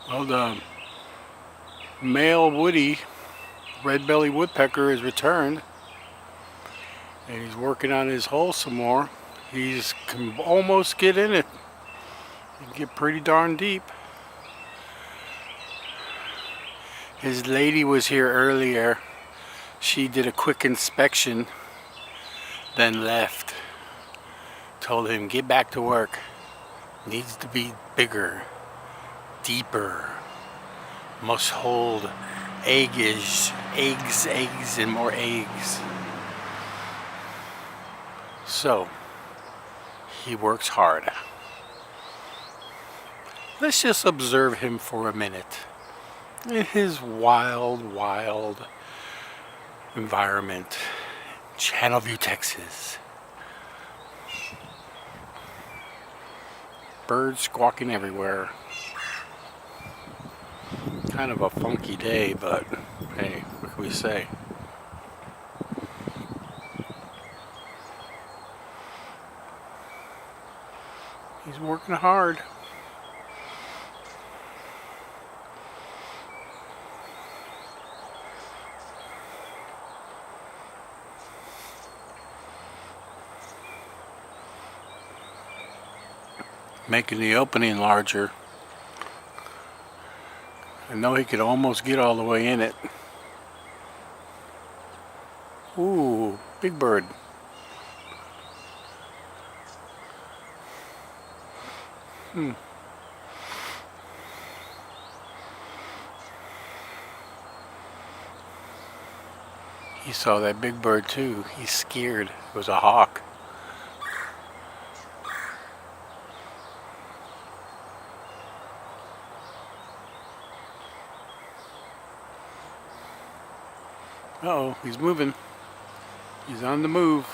Well, the male woody red-bellied woodpecker is returned, and he's working on his hole some more. He's can almost get in it. He can get pretty darn deep. His lady was here earlier. She did a quick inspection, then left. Told him, get back to work. Needs to be bigger, deeper. Must hold eggs, and more eggs. So, he works hard. Let's just observe him for a minute in his wild environment, Channelview, Texas. Birds squawking everywhere. Kind of a funky day, but hey, what can we say? He's working hard. Making the opening larger. I know he could almost get all the way in it. Ooh, big bird. He saw that big bird too. He's scared. It was a hawk. Uh-oh, he's moving. He's on the move.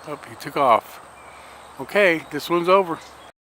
Oh, he took off. Okay, this one's over.